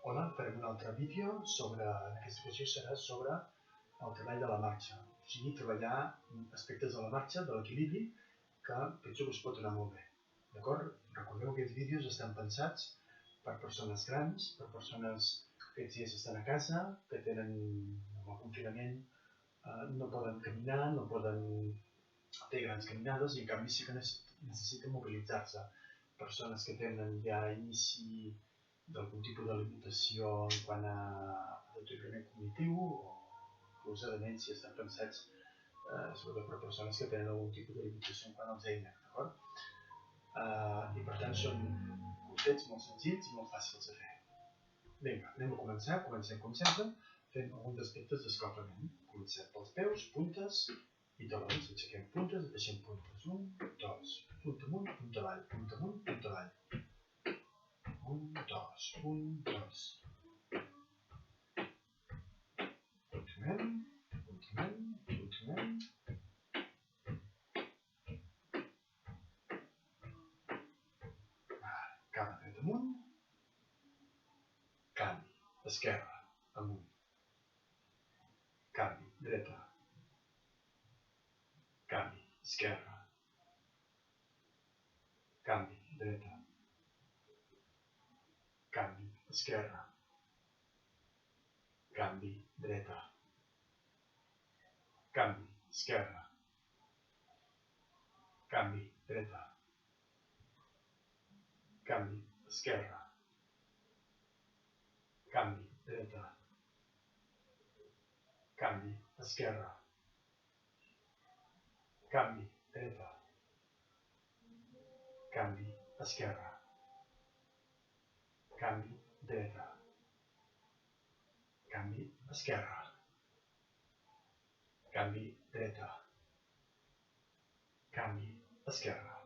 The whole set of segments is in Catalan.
Hola, farem un altre vídeo sobre, en aquesta ocasió serà sobre el treball de la marxa, o sigui, treballar aspectes de la marxa, de l'equilibri, que penso que us pot anar molt bé. D'acord? Recordeu que aquests vídeos estan pensats per persones grans, per persones que aquests dies estan a casa, que tenen el confinament, no poden caminar, no poden fer grans caminades i en canvi sí que necessiten mobilitzar-se. Persones que tenen ja inici d'algun tipus de limitació en quant a deteriorament cognitiu o inclús a demència estan pensats sobretot per persones que tenen algun tipus de limitació en quant a Alzheimer, d'acord? I per tant són curtets molt senzills i molt fàcils de fer. Vinga, anem a començar, comencem com sempre, fent alguns aspectes d'escalfament. Comencem pels peus, puntes i talons. Aixequem puntes i deixem puntes. 1, 2, punta amunt, punta avall, punta amunt, punta avall. 1, 2, 1, 2. Continuem, continuem, continuem. Cama dret amunt. Canvi, esquerra, amunt. Canvi, dreta. Canvi, esquerra. Canvi, dreta. Canvi, esquerra. Canvi, dreta. Canvi, esquerra. Canvi, dreta. Canvi, esquerra. Canvi, dreta. Canvi, esquerra. Canvi, dreta. Canvi, esquerra. Canvi, dreta. Canvi, esquerra. Canvi, dreta. Canvi, esquerra.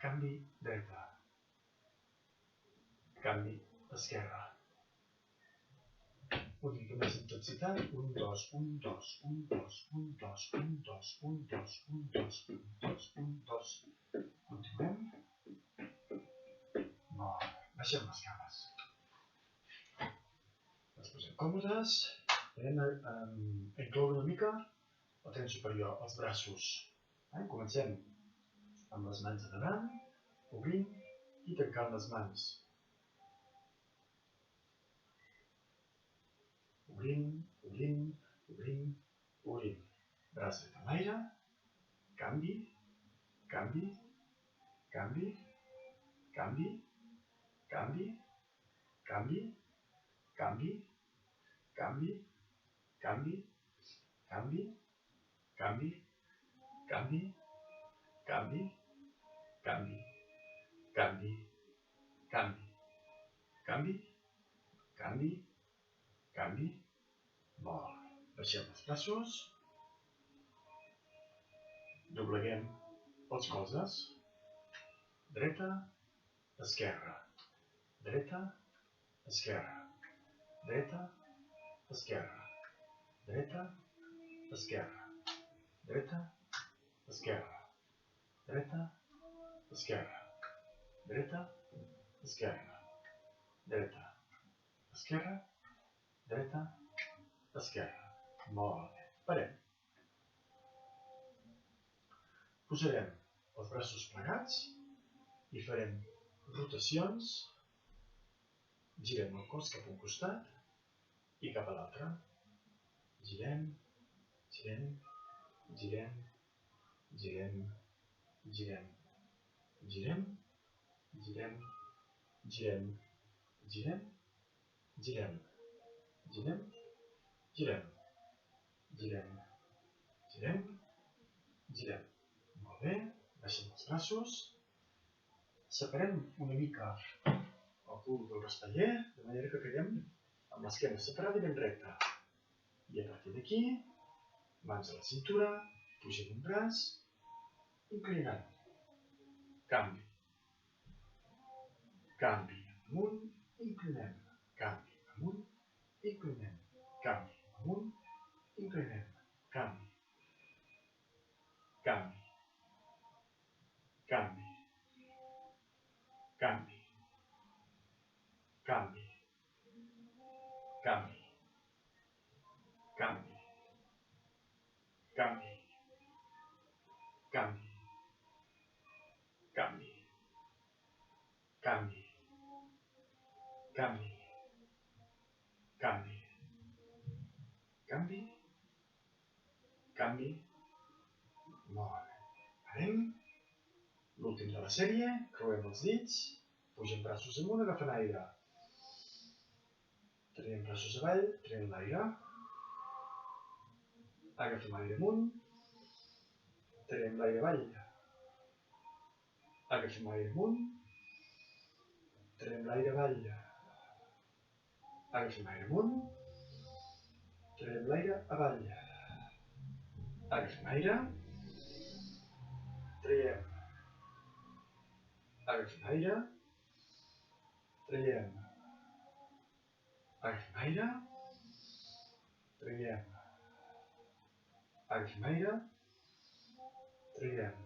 Canvi, dreta. Canvi, esquerra. Una mica més intensitat. 1, 2, 1, 2, 1, 2, 1, 2, 1, 2, 1, 2, 1, 2, 1, 2, 1, 2. Continuem. Molt bé. Baixem les cames. Les posem còmodes. Anem a incloure una mica el tren superior, els braços. Comencem amb les mans a davant, obrint i tancant les mans. Obrint, obrint, obrint, obrint. Braç dret a l'aire. Canvi, canvi, canvi, canvi, canvi, canvi, canvi, canvi, canvi, canvi, canvi, canvi, canvi, canvi, canvi, canvi, canvi, canvi, canvi. Molt bé. Baixem els braços. Dobleguem els colzes. Dreta, esquerra. Dreta, esquerra. Dreta, esquerra. Dreta, esquerra. Dreta, esquerra. Dreta, esquerra. Dreta, esquerra. Dreta, esquerra. Dreta, esquerra. Molt bé. Parem. Posarem els braços plegats i farem rotacions. Girem el cos cap a un costat i cap a l'altre. Girem, girem, girem, girem, girem, girem, girem, girem, girem, girem, girem, girem, girem, girem, girem. Molt bé, baixem els braços. Separem una mica el cul del raspaller, de manera que quedem amb l'esquena separada i ben recta. I a partir d'aquí, mans a la cintura, pugem un braç, inclinant. Canvi. Canvi amunt, inclinem. Canvi amunt, inclinem. Canvi amunt, inclinem. Canvi. Canvi. Canvi. Canvi. canvi, canvi, canvi, canvi, canvi, canvi, canvi, canvi, canvi, canvi, canvi, molt bé. Parem. L'últim de la sèrie, creuem els dits, pugem braços amunt, agafant aire. Traiem braços avall, traiem l'aire. Agafem aire amunt, traiem l'aire avall. Agafem aire amunt, traiem l'aire avall. Agafem aire amunt, traiem l'aire avall. Agafem aire, traiem. Agafem aire, traiem. Agafem aire, traiem. Agafem aire, traiem.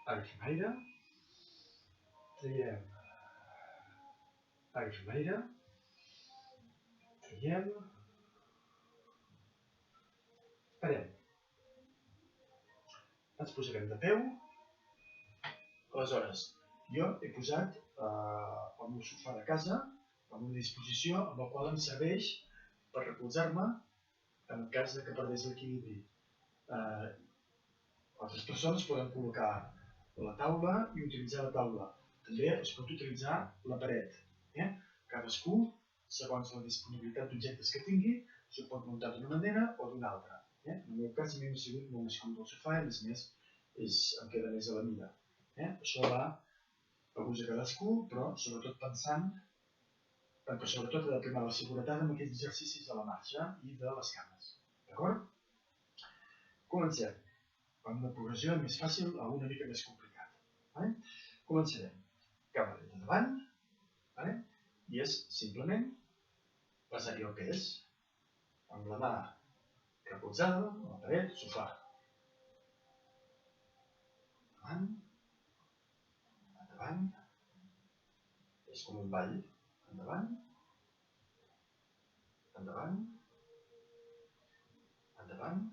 Agafem aire, traiem. Agafem aire, traiem. Parem. Ens posarem de peu. Aleshores, jo he posat el meu sofà de casa en una disposició amb la qual em serveix per recolzar-me en cas que perdés l'equilibri. Altres persones poden col·locar la taula i utilitzar la taula. També es pot utilitzar la paret. Cadascú, segons la disponibilitat d'objectes que tingui, s'ho pot muntar d'una manera o d'una altra. En el meu cas, a mi m'ha sigut molt més còmode el sofà i, a més, em queda més a la mida. Això va a gust de cadascú, però sobretot pensant que sobretot ha de primar la seguretat amb aquests exercicis de la marxa i de les cames. D'acord? Comencem. Amb una progressió més fàcil a una mica més complicat. Començarem. Cama dreta davant. I és simplement passar-hi el pes amb la mà recolzada, a la paret, sofà. Endavant. Endavant. És com un ball. Endavant. Endavant. Endavant.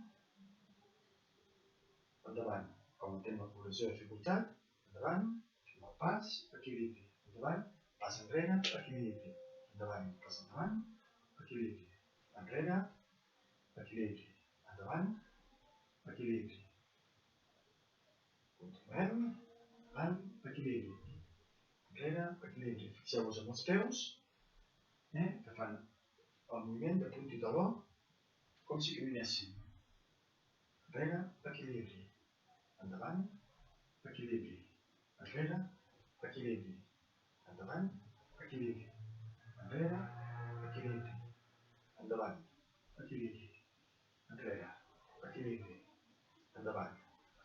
Endavant. Augmentem la progressió de dificultat. Endavant. Fem el pas. Equilibri. Endavant. Pas enrere. Equilibri. Endavant. Pas endavant. Equilibri. Enrere. Equilibri. Endavant. Equilibri. Continuem. Endavant. Equilibri. Enrere. Equilibri. Fixeu-vos amb els peus que fan el moviment de punt i taló com si caminessin. Enrere. Equilibri. Endavant. Equilibri. Enrere. Equilibri. Endavant. Equilibri. Enrere. Equilibri. Endavant. Equilibri. Enrere. Equilibri. Endavant.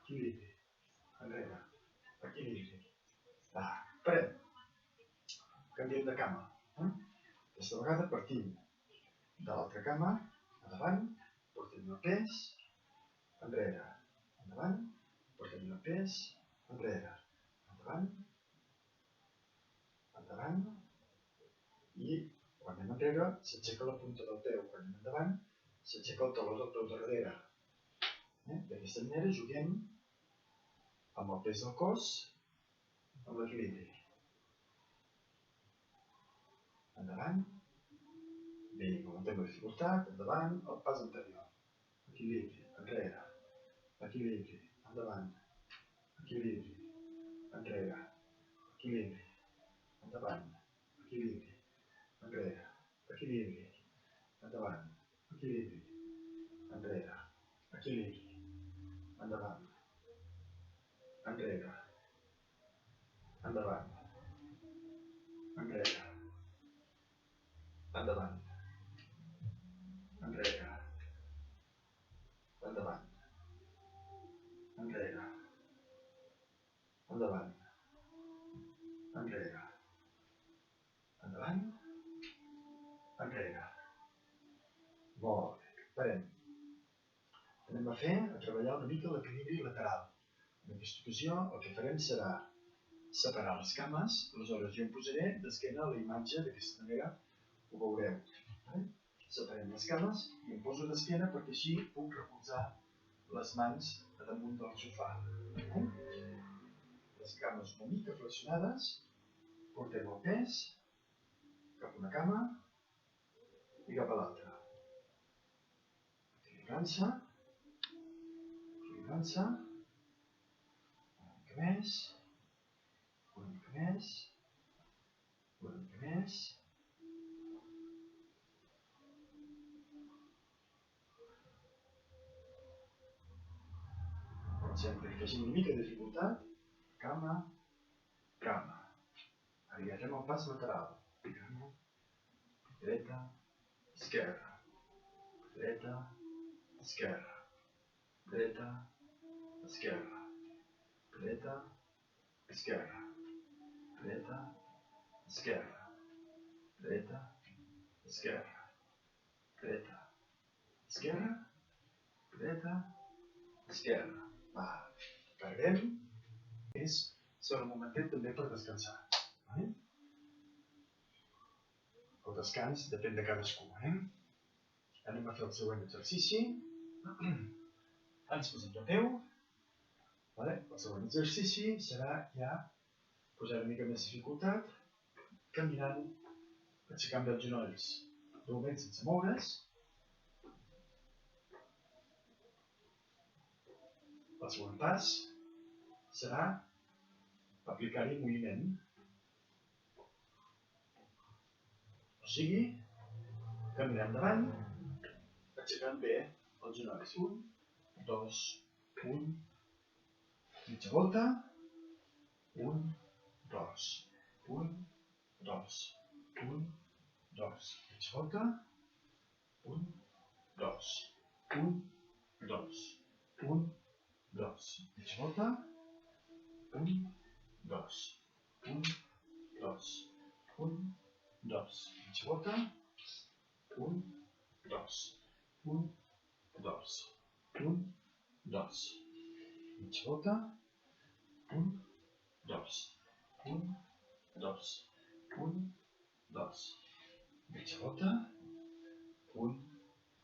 Equilibri. Enrere. Equilibri. Va, parem. Canviem de cama. Aquesta vegada partim de l'altra cama, endavant, portem el pes, enrere, endavant, portem el pes, enrere, endavant, endavant, i quan anem enrere s'aixeca la punta del peu, quan anem endavant s'aixeca el taló del peu de darrere. D'aquesta manera juguem amb el pes del cos, amb l'equilibri. Endavant. Bé, augmentem la dificultat, endavant, el pas anterior. Equilibri, enrere. Equilibri, endavant. Equilibri, enrere. Equilibri, endavant. Equilibri, enrere. Equilibri, endavant. Equilibri, enrere. Equilibri, endavant. Enrere. Endavant. Enrere. Endavant. Enrere. Endavant. Enrere. Endavant. Enrere. Endavant. Enrere. Molt bé. Parem. Anem a treballar una mica l'equilibri lateral. En aquesta ocasió el que farem serà separar les cames, aleshores jo em posaré d'esquena a la imatge, d'aquesta manera ho veureu. Separem les cames i em poso d'esquena perquè així puc recolzar les mans a damunt del sofà. Les cames una mica flexionades, portem el pes cap a una cama i cap a l'altra. Equilibrant-se, una mica més, una mica més, una mica més. Sempre que faci una mica de dificultat, cama, cama. Ara ja fem el pas lateral. Cama, dreta, esquerra, dreta, esquerra, dreta, esquerra, dreta, esquerra, dreta, esquerra, dreta, esquerra, dreta, esquerra, dreta, esquerra. Va, carreguem. És sobre un momentet també per descansar. El descans depèn de cadascú. Anem a fer el següent exercici. Ens posem de peu. El següent exercici serà ja posar una mica més dificultat, caminant, aixecant bé els genolls, de moment sense moure's. El següent pas serà aplicar-hi moviment. O sigui, caminar endavant, aixecant bé els genolls. 1, 2, 1, mitja volta, 1, 2, 1, 2, 1, 2, mitja volta, 1, 2, 1, 2, 1, 2, mitja volta, 1, 2, 1, 2, 1, 2, mitja volta, 1, 2, 1, 2, 1, 2, mitja volta, 1, 2, 1, 2, 1, 2, mitja volta, 1,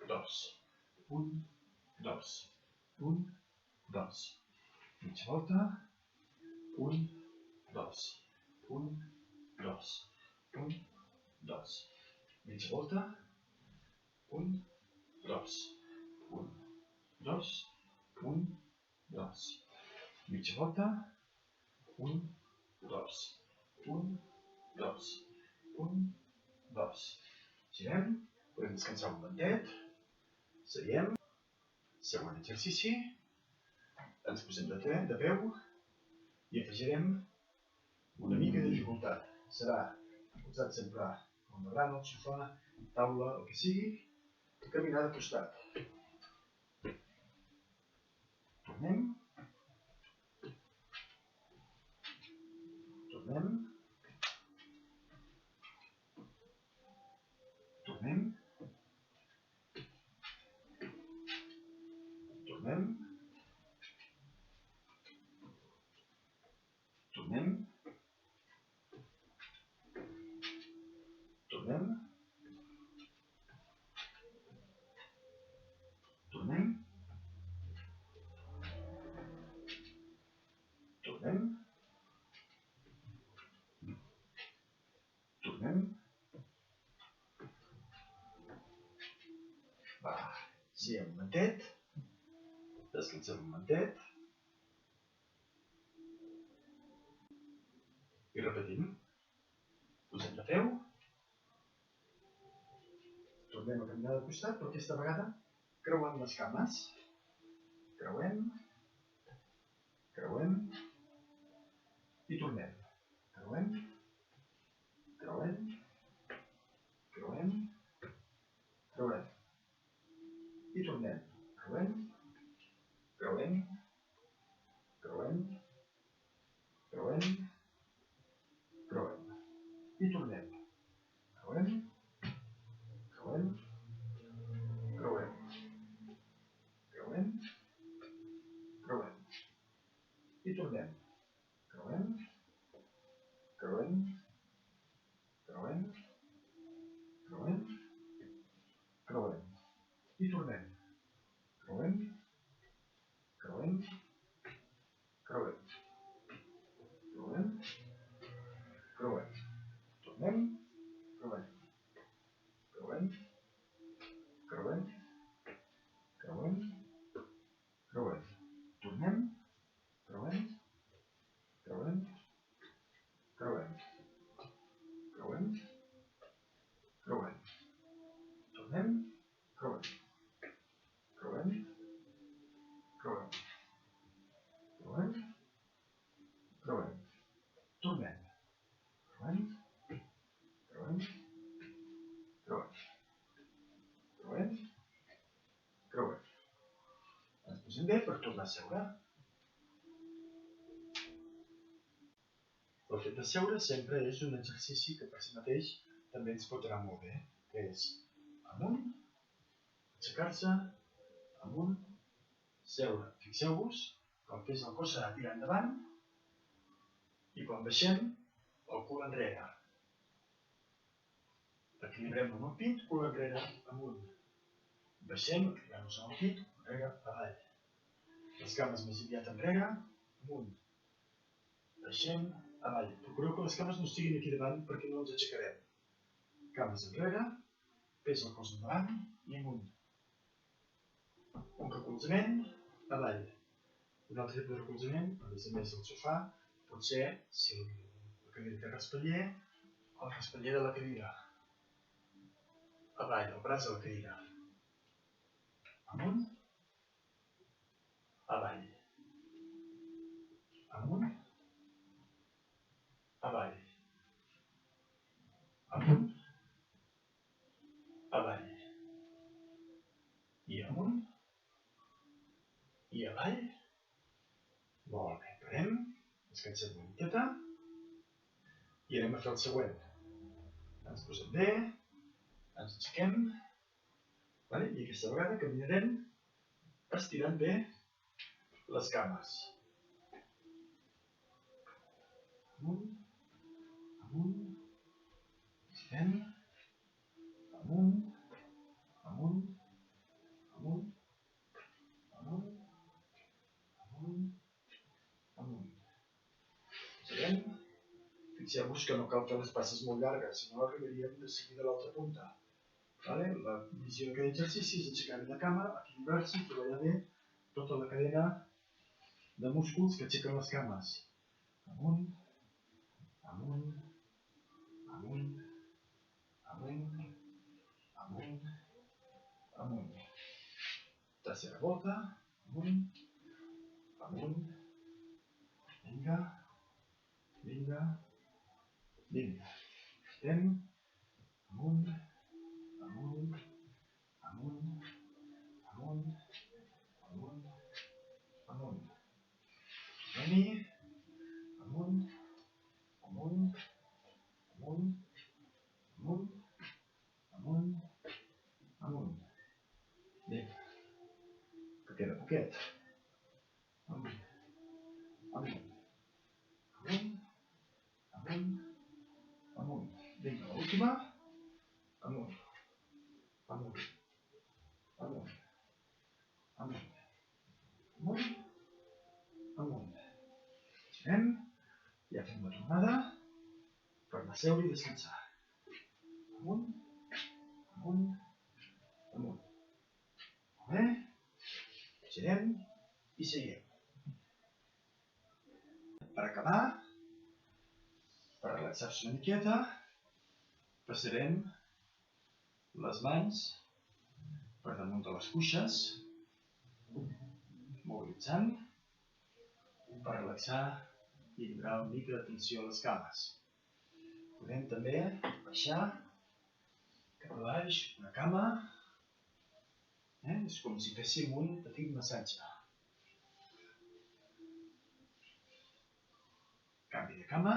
2, 1, 2, 1, 2, mitja volta, 1, 2, 1, 2, 1, 2, mitja volta, 1, 2, 1, 2, 1, 2, mitja volta, 1, 2, 1, 2, 1, 2. Girem, podem descansar un momentet, seiem, següent exercici, ens posem de peu i afegirem una mica de dificultat. Serà posat sempre al davant, al sofà, taula, el que sigui, caminar de costat. Tornem. Tornem. Tornem. Tornem. Tornem. Tornem. Tornem. Tornem. Tornem. Va, sí, un momentet. Descansem un momentet. I repetim. Posem de peu. Tornem a caminar de costat, però aquesta vegada creuem les cames. Creuem. Creuem. I tornem. Creuem. Creuem. Creuem. Creuem. I tornem. Creuem. Creuem. Creuem. Creuem. Creuem. I tornem. Creuem. Creuem. Creuem. Creuem. Creuem. I tornem. Creuem. creuem, creuem, creuem. I tornem. Creuem, creuem, creuem. Creuem, creuem. Tornem, creuem. Creuem, creuem, creuem, creuem. Tornem, creuem, creuem, creuem. Creuem, creuem. Tornem, creuem. Creuem, creuem. Creuem, creuem. Tornem. Creuem, creuem, creuem. Creuem, creuem. Ens posem bé per tornar a seure. El fet de seure sempre és un exercici que per si mateix també ens pot anar molt bé, que és amunt, aixecar-se, amunt, seure. Fixeu-vos que el pes del cos s'ha de tirar endavant i quan baixem, el cul enrere. Equilibrem amb el pit, cul enrere, amunt. Baixem, equilibrem-nos amb el pit, enrere, avall. Les cames més aviat enrere, amunt. Baixem, avall. Procureu que les cames no estiguin aquí davant perquè no ens aixecarem. Cames enrere, pes el cos endavant i amunt. Un recolzament, avall. Un altre tipus de recolzament, a més del sofà, pot ser, si la cadira té raspaller, el raspaller de la cadira. Avall, el braç de la cadira. Amunt, avall. Amunt, avall. Amunt, avall. I amunt, i avall. Molt bé, parem, descansem una miqueta i anem a fer el següent. Ens posem bé, ens aixequem, i aquesta vegada caminarem estirant bé les cames. Amunt, amunt, estirem, amunt, amunt, amunt, amunt, amunt, amunt. Seguim. Fixeu-vos que no cal fer les passes molt llargues, si no arribaríem de seguida a l'altra punta. La visió d'aquest exercici és aixecar bé la cama, equilibrar-se i treballar bé tota la cadena de músculs que aixequen les cames. Amunt, amunt, amunt, amunt, amunt, amunt. Tercera volta, amunt, amunt, vinga, vinga, vinga. Estem, amunt, amunt, amunt, amunt, amunt, amunt. Anem-hi, amunt, amunt, amunt, amunt, amunt, amunt. Vinga, que queda poquet. Amunt, amunt, amunt, amunt, amunt. Vinga, l'última. Amunt, amunt, amunt, amunt, amunt, amunt. Girem, ja fem la tornada per anar a seure i descansar. Amunt, amunt, amunt. Molt bé, girem i seguim. Per acabar, per relaxar-se una miqueta, passarem les mans per damunt de les cuixes, mobilitzant, per relaxar i donar una mica d'atenció a les cames. Podem també baixar cap a baix una cama, és com si féssim un petit massatge. Canvi de cama.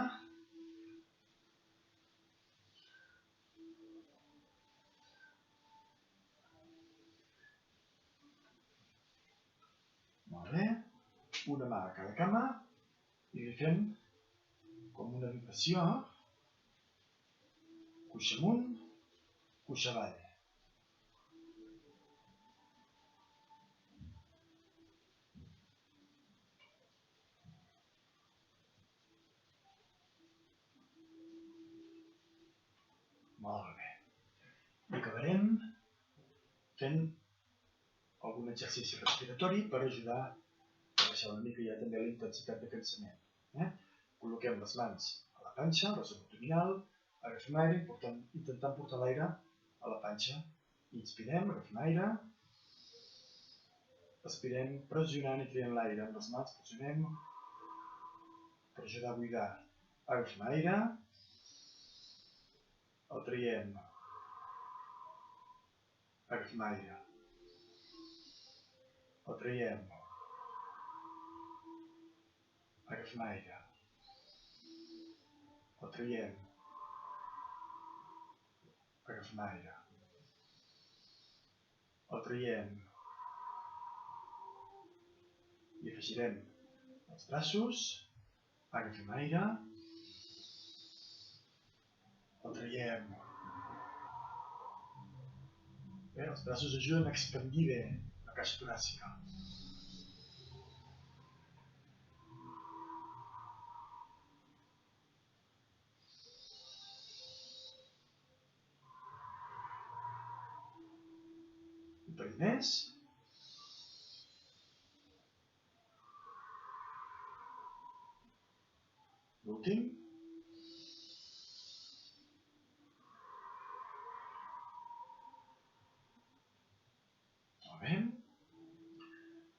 Molt bé. Una mà a cada cama i li fem com una vibració cuixa amunt, cuixa avall. Molt bé. I acabarem fent algun exercici respiratori per ajudar a baixar una mica ja també la intensitat de cansament. Col·loquem les mans a la panxa, a la zona abdominal, agafem aire intentant portar l'aire a la panxa. Inspirem, agafem aire, expirem pressionant i traient l'aire amb les mans, pressionem per ajudar a buidar. Agafem aire, el traiem, agafem aire, el traiem, agafem aire, el traiem, agafem aire, el traiem i afegirem els braços, agafem aire, el traiem. Bé, els braços ajuden a expandir bé la caixa toràcica. Un parell més. L'últim. Molt bé.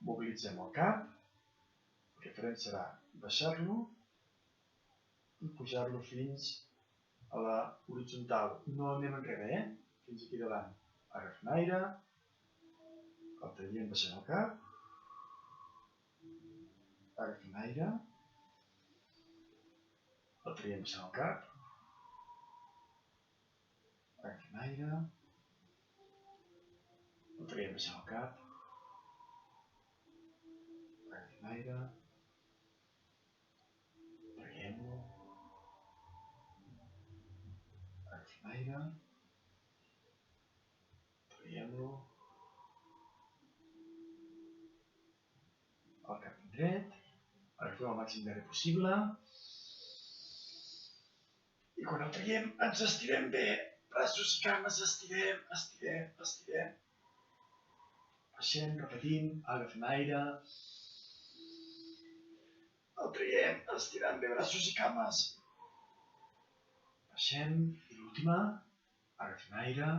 Mobilitzem el cap. El que farem serà baixar-lo i pujar-lo fins a la horitzontal. No anem enrere, fins aquí davant. Agafem aire, el traiem baixant el cap, agafem aire, el traiem baixant el cap, agafem aire, el traiem baixant el cap, agafem aire, traiem-lo, agafem aire, traiem-lo, el cap ben dret, agafem el màxim d'aire possible i quan el traiem ens estirem bé, braços i cames, estirem, estirem, estirem. Baixem, repetim, agafem aire, el traiem, estirant bé braços i cames. Baixem, i l'última, agafem aire,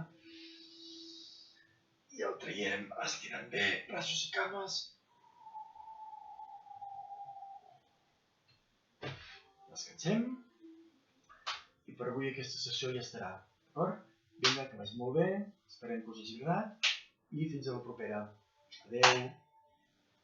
i el traiem, estirant bé braços i cames. Descansem, i per avui aquesta sessió ja estarà, d'acord? Vinga, que vagi molt bé, esperem que us hagi agradat, i fins a la propera. Adeu!